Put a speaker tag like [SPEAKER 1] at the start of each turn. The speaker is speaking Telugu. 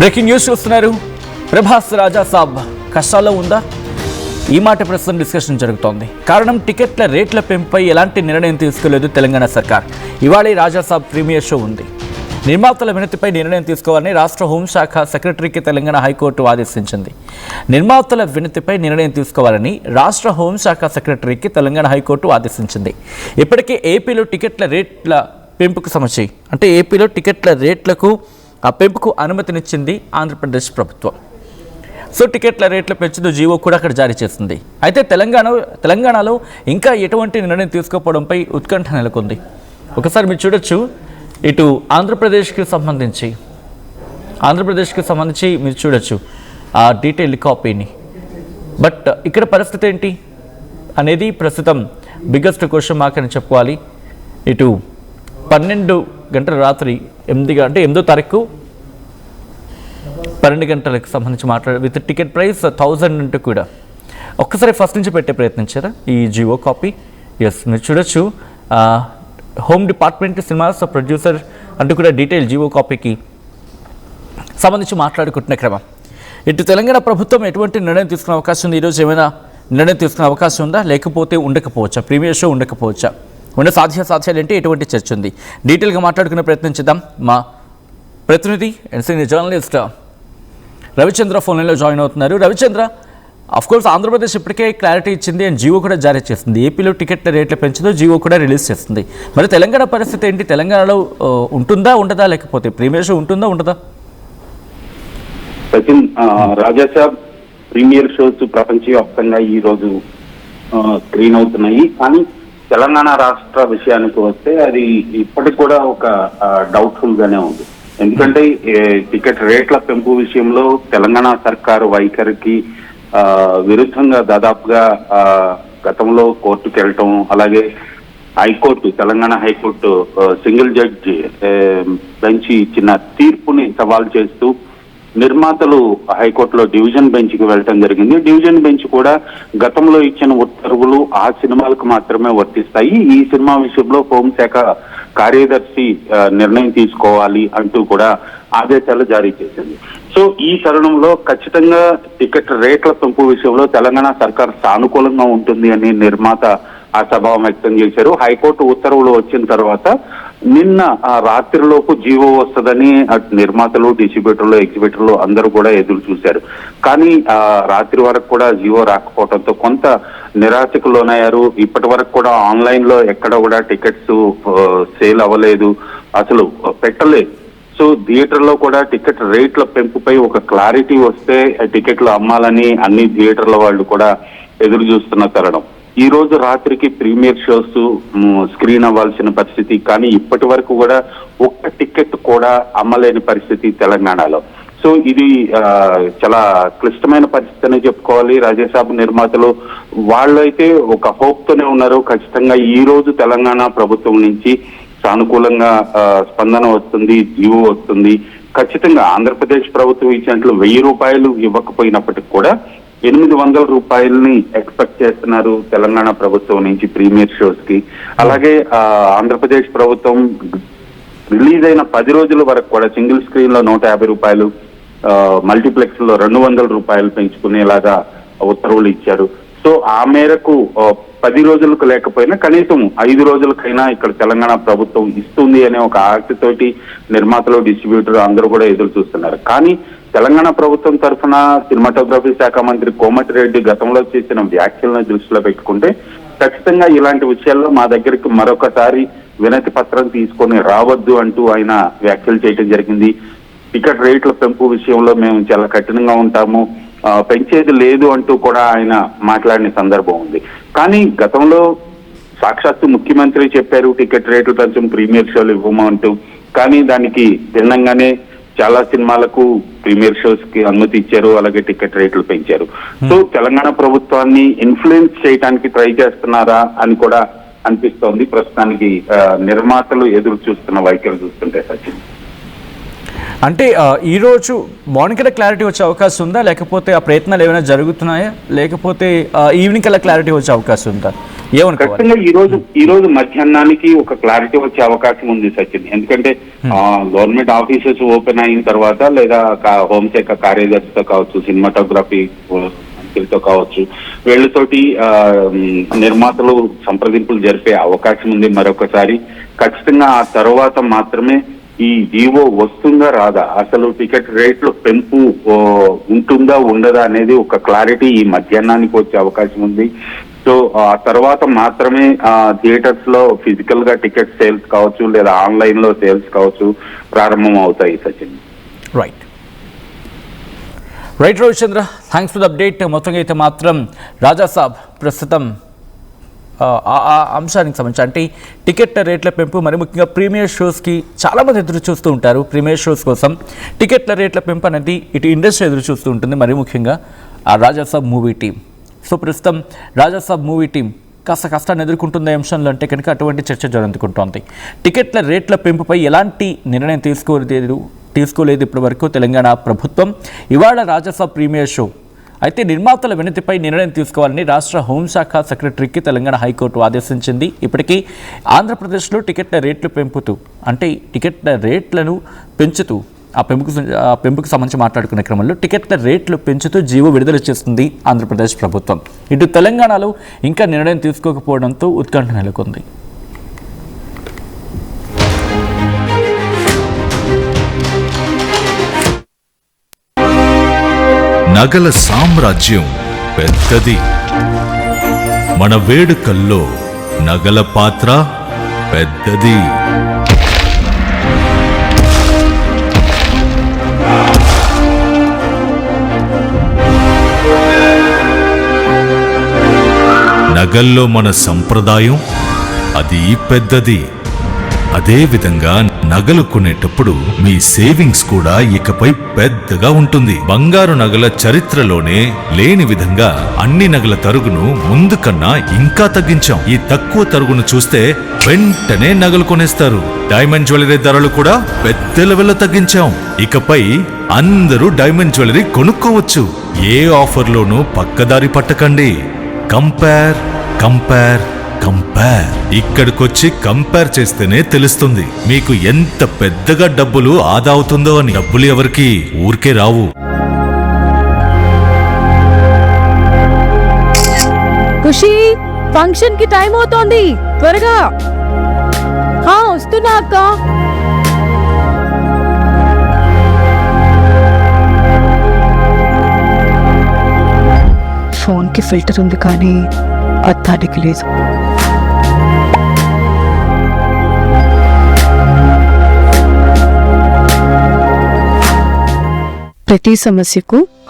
[SPEAKER 1] బ్రేకింగ్ న్యూస్ చూస్తున్నారు. ప్రభాస్ రాజా సాబ్ కష్టాల్లో ఉందా? ఈ మాట ప్రస్తుతం డిస్కషన్ జరుగుతోంది. కారణం టికెట్ల రేట్ల పెంపుపై ఎలాంటి నిర్ణయం తీసుకోలేదు తెలంగాణ సర్కార్. ఇవాళ రాజా సాబ్ ప్రీమియర్ షో ఉంది. నిర్మాతల వినతిపై నిర్ణయం తీసుకోవాలని రాష్ట్ర హోంశాఖ సెక్రటరీకి తెలంగాణ హైకోర్టు ఆదేశించింది. నిర్మాతల వినతిపై నిర్ణయం తీసుకోవాలని రాష్ట్ర హోంశాఖ సెక్రటరీకి తెలంగాణ హైకోర్టు ఆదేశించింది. ఇప్పటికే ఏపీలో టికెట్ల రేట్ల పెంపుకు సంబంధించి ఏపీలో టికెట్ల రేట్లకు పెంపుకు అనుమతినిచ్చింది ఆంధ్రప్రదేశ్ ప్రభుత్వం. సో టికెట్ల రేట్ల పెంచుతూ జీవో కూడా అక్కడ జారీ చేసింది. అయితే తెలంగాణలో ఇంకా ఎటువంటి నిర్ణయం తీసుకోకపోవడంపై ఉత్కంఠ నెలకొంది. ఒకసారి మీరు చూడొచ్చు, ఇటు ఆంధ్రప్రదేశ్కి సంబంధించి మీరు చూడొచ్చు ఆ డీటెయిల్డ్ కాపీని. బట్ ఇక్కడ పరిస్థితి ఏంటి అనేది ప్రస్తుతం బిగ్గెస్ట్ క్వశ్చన్ మార్క్ అని చెప్పుకోవాలి. ఇటు 12 గంటల రాత్రి 8వ తారీఖు 12 గంటలకు సంబంధించి విత్ టికెట్ ప్రైస్ 1000 అంటూ కూడా ఒక్కసారి ఫస్ట్ నుంచి పెట్టే ప్రయత్నించారా ఈ జియో కాపీ? ఎస్, మీరు చూడొచ్చు, హోమ్ డిపార్ట్మెంట్ సినిమాస్ ప్రొడ్యూసర్ అంటూ కూడా డీటెయిల్ జియో కాపీకి సంబంధించి మాట్లాడుకుంటున్న క్రమం. ఇటు తెలంగాణ ప్రభుత్వం ఎటువంటి నిర్ణయం తీసుకునే అవకాశం ఉంది? ఈరోజు ఏమైనా నిర్ణయం తీసుకునే అవకాశం ఉందా, లేకపోతే ఉండకపోవచ్చా? Premiere show ఉండకపోవచ్చా? ఉన్న సాధ్యాలు ఏంటి? ఎటువంటి చర్చ ఉంది? డీటెయిల్గా మాట్లాడుకునే ప్రయత్నం చేద్దాం. మా ప్రతినిధి సీనియర్ జర్నలిస్ట్ రవిచంద్ర ఫోన్లో జాయిన్ అవుతున్నారు. రవిచంద్ర, అఫ్కోర్స్ ఆంధ్రప్రదేశ్ ఇప్పటికే క్లారిటీ ఇచ్చింది అండ్ జియో కూడా జారీ చేస్తుంది. ఏపీలో టికెట్ల రేట్ల పెంచుతూ జియో కూడా రిలీజ్ చేస్తుంది. మరి తెలంగాణ పరిస్థితి ఏంటి? తెలంగాణలో ఉంటుందా ఉండదా, లేకపోతే ప్రీమియర్ షో ఉంటుందా ఉండదా?
[SPEAKER 2] సచిన్, రాజాసాబ్ ప్రీమియర్ షోస్ ప్రపంచవ్యాప్తంగా ఈ రోజు స్క్రీన్ అవుతున్నాయి. కానీ తెలంగాణ రాష్ట్ర విషయానికి వస్తే అది ఇప్పటికి కూడా ఒక డౌట్ఫుల్ గానే ఉంది. ఎందుకంటే టికెట్ రేట్ల పెంపు విషయంలో తెలంగాణ సర్కారు వైఖరికి విరుద్ధంగా దాదాపుగా గతంలో కోర్టుకు వెళ్ళటం, అలాగే Telangana high court single judge bench ఇచ్చిన తీర్పుని సవాల్ చేస్తూ నిర్మాతలు హైకోర్టులో డివిజన్ బెంచ్ కి వెళ్ళటం జరిగింది. డివిజన్ బెంచ్ కూడా గతంలో ఇచ్చిన ఉత్తర్వులు ఆ సినిమాలకు మాత్రమే వర్తిస్తాయి, ఈ సినిమా విషయంలో హోంశాఖ కార్యదర్శి నిర్ణయం తీసుకోవాలి అంటూ కూడా ఆదేశాలు జారీ చేసింది. సో ఈ తరుణంలో ఖచ్చితంగా టికెట్ రేట్ల పెంపు విషయంలో తెలంగాణ సర్కార్ సానుకూలంగా ఉంటుంది అని నిర్మాత ఆశాభావం వ్యక్తం చేశారు. హైకోర్టు ఉత్తర్వులు వచ్చిన తర్వాత నిన్న రాత్రిలోపు జీవో వస్తుందని నిర్మాతలు, డిస్ట్రిబ్యూటర్లు, ఎగ్జిబిటర్లు అందరూ కూడా ఎదురు చూశారు. కానీ రాత్రి వరకు కూడా జీవో రాకపోవడంతో కొంత నిరాశకు లోనయ్యారు. ఇప్పటి వరకు కూడా ఆన్లైన్ లో ఎక్కడ కూడా టికెట్స్ సేల్ అవ్వలేదు, అసలు పెట్టలేదు. సో థియేటర్లో కూడా టికెట్ రేట్ల పెంపుపై ఒక క్లారిటీ వస్తే టికెట్లు అమ్మాలని అన్ని థియేటర్ల వాళ్ళు కూడా ఎదురు చూస్తున్న తరుణం. ఈ రోజు రాత్రికి ప్రీమియర్ షోస్ స్క్రీన్ అవ్వాల్సిన పరిస్థితి, కానీ ఇప్పటి వరకు కూడా ఒక్క టికెట్ కూడా అమ్మలేని పరిస్థితి తెలంగాణలో. సో ఇది చాలా క్లిష్టమైన పరిస్థితి అని చెప్పుకోవాలి. రాజాసాబ్ నిర్మాతలు వాళ్ళైతే ఒక హోప్ తోనే ఉన్నారు. ఖచ్చితంగా ఈ రోజు తెలంగాణ ప్రభుత్వం నుంచి సానుకూలంగా స్పందన వస్తుంది, జీవో వస్తుంది. ఖచ్చితంగా ఆంధ్రప్రదేశ్ ప్రభుత్వం ఇచ్చినట్లు 1000 రూపాయలు ఇవ్వకపోయినప్పటికీ కూడా 800 రూపాయలని ఎక్స్పెక్ట్ చేస్తున్నారు తెలంగాణ ప్రభుత్వం నుంచి ప్రీమియర్ షోస్ కి. అలాగే ఆంధ్రప్రదేశ్ ప్రభుత్వం రిలీజ్ అయిన 10 రోజుల వరకు కూడా సింగిల్ స్క్రీన్ లో 150 రూపాయలు, మల్టీప్లెక్స్ లో 200 రూపాయలు పెంచుకునేలాగా ఉత్తర్వులు ఇచ్చారు. సో ఆ మేరకు 10 రోజులకు లేకపోయినా కనీసం 5 రోజులకైనా ఇక్కడ తెలంగాణ ప్రభుత్వం ఇస్తుంది అనే ఒక ఆశతోటి నిర్మాతలు, డిస్ట్రిబ్యూటర్ అందరూ కూడా ఎదురు చూస్తున్నారు. కానీ తెలంగాణ ప్రభుత్వం తరఫున సినిమాటోగ్రఫీ శాఖ మంత్రి కోమటిరెడ్డి గతంలో చేసిన వ్యాఖ్యలను దృష్టిలో పెట్టుకుంటే ఖచ్చితంగా ఇలాంటి విషయాల్లో మా దగ్గరికి మరొకసారి వినతి పత్రం తీసుకొని రావద్దు అంటూ ఆయన వ్యాఖ్యలు చేయడం జరిగింది. టికెట్ రేట్ల పెంపు విషయంలో మేము చాలా కఠినంగా ఉంటాము, పెంచేది లేదు అంటూ కూడా ఆయన మాట్లాడిన సందర్భం ఉంది. కానీ గతంలో సాక్షాత్తు ముఖ్యమంత్రి చెప్పారు టికెట్ రేట్లు పెంచం, ప్రీమియర్ షోలు ఇవ్వము అంటూ. కానీ దానికి భిన్నంగానే చాలా సినిమాలకు ప్రీమియర్ షోస్ కి అనుమతి ఇచ్చారు, అలాగే టికెట్ రేట్లు పెంచారు. సో తెలంగాణ ప్రభుత్వాన్ని ఇన్ఫ్లుయెన్స్ చేయడానికి ట్రై చేస్తున్నారా అని కూడా అనిపిస్తోంది ప్రస్తుతానికి నిర్మాతలు ఎదురు చూస్తున్న వైఖరి చూస్తుంటే. సచిన్,
[SPEAKER 1] అంటే ఈరోజు మార్నింగ్ కల్లా క్లారిటీ వచ్చే అవకాశం ఉందా, లేకపోతే ఆ ప్రయత్నాలు ఏమైనా జరుగుతున్నాయా, లేకపోతే ఈవినింగ్ కల్లా క్లారిటీ వచ్చే అవకాశం ఉందా? ఏమనుకోవాలి?
[SPEAKER 2] ఖచ్చితంగా ఈ రోజు మధ్యాహ్నానికి ఒక క్లారిటీ వచ్చే అవకాశం ఉంది సచిన్. ఎందుకంటే గవర్నమెంట్ ఆఫీసెస్ ఓపెన్ అయిన తర్వాత, లేదా హోంశాఖ కార్యదర్శితో కావచ్చు, సినిమాటోగ్రఫీ మంత్రితో కావచ్చు, వీళ్ళతోటి నిర్మాతలు సంప్రదింపులు జరిపే అవకాశం ఉంది మరొకసారి. ఖచ్చితంగా ఆ తర్వాత మాత్రమే ఈ జీవో వస్తుందా రాదా, అసలు టికెట్ రేట్లు పెంపు ఉంటుందా ఉండదా అనేది ఒక క్లారిటీ ఈ మధ్యాహ్నానికి వచ్చే అవకాశం ఉంది. సో ఆ తర్వాత మాత్రమే థియేటర్స్ లో ఫిజికల్ గా టికెట్ సేల్స్ కావచ్చు, లేదా ఆన్లైన్ లో సేల్స్ కావచ్చు ప్రారంభం అవుతాయి Sachin.
[SPEAKER 1] Right Ravichandra, thanks for the update. మొత్తంగా అయితే మాత్రం రాజాసాబ్ ప్రస్తుతం ఆ అంశానికి సంబంధించి, అంటే టికెట్ రేట్ల పెంపు, మరి ముఖ్యంగా ప్రీమియర్ షోస్కి చాలామంది ఎదురు చూస్తూ ఉంటారు. ప్రీమియర్ షోస్ కోసం టికెట్ల రేట్ల పెంపు అనేది ఇటు ఇండస్ట్రీ ఎదురు చూస్తూ ఉంటుంది, మరి ముఖ్యంగా ఆ రాజాసాబ్ మూవీ టీం. సో ప్రస్తుతం రాజాసాబ్ మూవీ టీం కాస్త కష్టాన్ని ఎదుర్కొంటున్న అంశంలో అంటే కనుక అటువంటి చర్చ జరుగుతుంటుంది. టికెట్ల రేట్ల పెంపుపై ఎలాంటి నిర్ణయం తీసుకోలేదు ఇప్పటి వరకు తెలంగాణ ప్రభుత్వం. ఇవాళ రాజాసాబ్ ప్రీమియర్ షో అయితే నిర్మాతల వినతిపై నిర్ణయం తీసుకోవాలని రాష్ట్ర హోంశాఖ సెక్రటరీకి తెలంగాణ హైకోర్టు ఆదేశించింది. ఇప్పటికీ ఆంధ్రప్రదేశ్లో టికెట్ల రేట్లు పెంపుతూ, అంటే టికెట్ల రేట్లను పెంచుతూ ఆ పెంపుకు సంబంధించి మాట్లాడుకునే క్రమంలో టికెట్ల రేట్లు పెంచుతూ జీవో విడుదల చేస్తుంది ఆంధ్రప్రదేశ్ ప్రభుత్వం. ఇటు తెలంగాణలో ఇంకా నిర్ణయం తీసుకోకపోవడంతో ఉత్కంఠ నెలకొంది.
[SPEAKER 3] నగల సామ్రాజ్యం పెద్దది. మన వేడుకల్లో నగల పాత్ర పెద్దది. నగల్లో మన సంప్రదాయం అది పెద్దది. అదే విధంగా నగలు కొనేటప్పుడు మీ సేవింగ్స్ కూడా ఇకపై పెద్దగా ఉంటుంది. బంగారు నగల చరిత్రలోనే లేని విధంగా అన్ని నగల తరుగును ముందు కన్నా ఇంకా తగ్గించాం. ఈ తక్కువ తరుగును చూస్తే వెంటనే నగలు కొనేస్తారు. డైమండ్ జ్యువెలరీ ధరలు కూడా పెద్ద లెవెల్లో తగ్గించాం. ఇకపై అందరూ డైమండ్ జ్యువెలరీ కొనుక్కోవచ్చు. ఏ ఆఫర్లోనూ పక్కదారి పట్టకండి. Compare compare compare. ఇక్కడికొచ్చి కంపేర్ చేస్తేనే తెలుస్తుంది మీకు ఎంత పెద్దగా డబ్బులు ఆదా అవుతుందో అని. డబ్బులు ఎవరికి ఊరికే రావు.
[SPEAKER 4] ఖుషి, ఫంక్షన్ కి టైం అవుతోంది, త్వరగా. వస్తున్నా అక్క. ఫోన్ కి ఫిల్టర్ ఉంది కానీ అద్దానికి లేదు. ప్రతి సమస్యకు